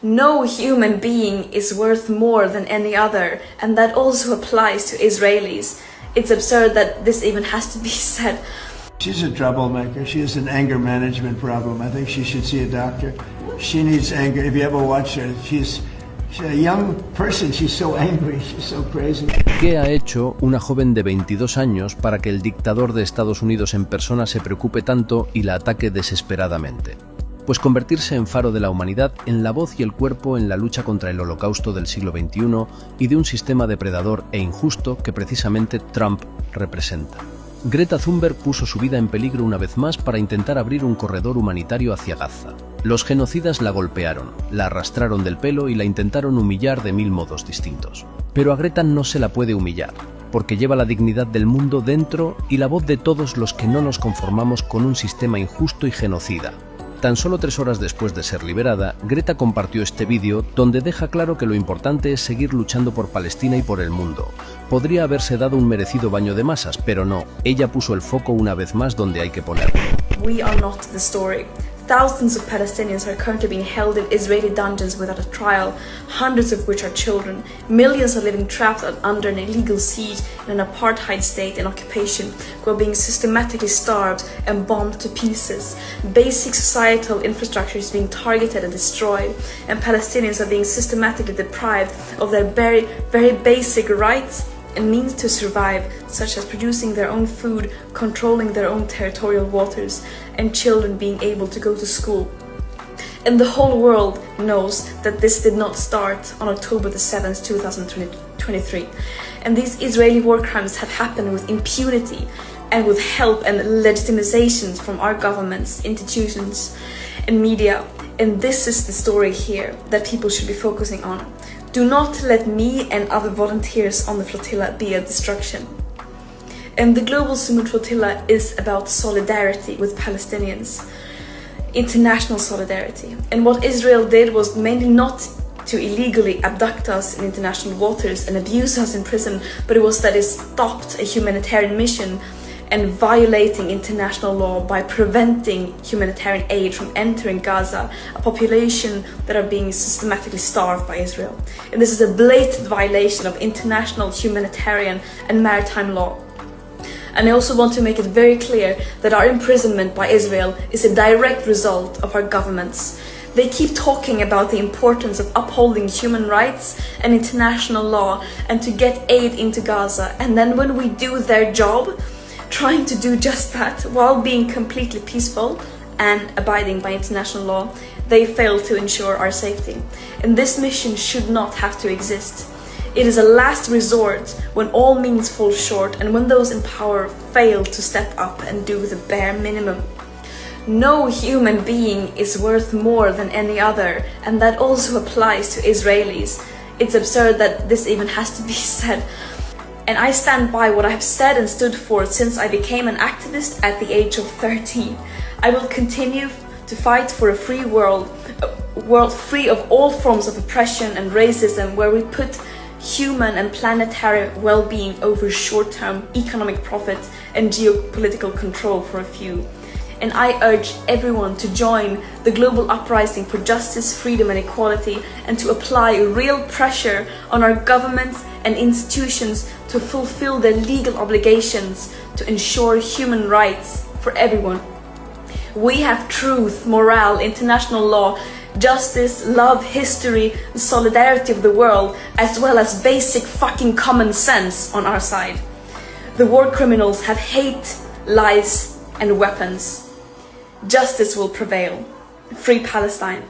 No human being is worth more than any other, and that also applies to Israelis. It's absurd that this even has to be said. She's a troublemaker. She has an anger management problem. I think she should see a doctor. She needs anger. If you ever watch her, she's a young person. She's so angry. She's so crazy. ¿Qué ha hecho una joven de 22 años para que el dictador de Estados Unidos en persona se preocupe tanto y la ataque desesperadamente? Pues convertirse en faro de la humanidad, en la voz y el cuerpo en la lucha contra el holocausto del siglo XXI y de un sistema depredador e injusto que precisamente Trump representa. Greta Thunberg puso su vida en peligro una vez más para intentar abrir un corredor humanitario hacia Gaza. Los genocidas la golpearon, la arrastraron del pelo y la intentaron humillar de 1000 modos distintos. Pero a Greta no se la puede humillar, porque lleva la dignidad del mundo dentro y la voz de todos los que no nos conformamos con un sistema injusto y genocida. Tan solo 3 horas después de ser liberada, Greta compartió este vídeo donde deja claro que lo importante es seguir luchando por Palestina y por el mundo. Podría haberse dado un merecido baño de masas, pero no, ella puso el foco una vez más donde hay que ponerlo. We are not the story. Thousands of Palestinians are currently being held in Israeli dungeons without a trial, hundreds of which are children. Millions are living trapped under an illegal siege in an apartheid state and occupation, who are being systematically starved and bombed to pieces. Basic societal infrastructure is being targeted and destroyed, and Palestinians are being systematically deprived of their very basic rights and means to survive, such as producing their own food, controlling their own territorial waters, and children being able to go to school. And the whole world knows that this did not start on October the 7th, 2023. And these Israeli war crimes have happened with impunity and with help and legitimizations from our governments, institutions, and media. And this is the story here that people should be focusing on. Do not let me and other volunteers on the flotilla be a distraction. And the Global Summit Flotilla is about solidarity with Palestinians, international solidarity. And what Israel did was mainly not to illegally abduct us in international waters and abuse us in prison, but it was that it stopped a humanitarian mission and violating international law by preventing humanitarian aid from entering Gaza, a population that are being systematically starved by Israel. And this is a blatant violation of international humanitarian and maritime law. And I also want to make it very clear that our imprisonment by Israel is a direct result of our governments. They keep talking about the importance of upholding human rights and international law and to get aid into Gaza. And then when we do their job, trying to do just that while being completely peaceful and abiding by international law, they fail to ensure our safety. And this mission should not have to exist. It is a last resort when all means fall short and when those in power fail to step up and do the bare minimum. No human being is worth more than any other, and that also applies to Israelis. It's absurd that this even has to be said. And I stand by what I have said and stood for since I became an activist at the age of 13. I will continue to fight for a free world, a world free of all forms of oppression and racism, where we put human and planetary well-being over short-term economic profit and geopolitical control for a few. And I urge everyone to join the global uprising for justice, freedom and equality, and to apply real pressure on our governments and institutions to fulfill their legal obligations to ensure human rights for everyone. We have truth, morale, international law, justice, love, history, and solidarity of the world, as well as basic fucking common sense on our side. The war criminals have hate, lies, and weapons. Justice will prevail. Free Palestine.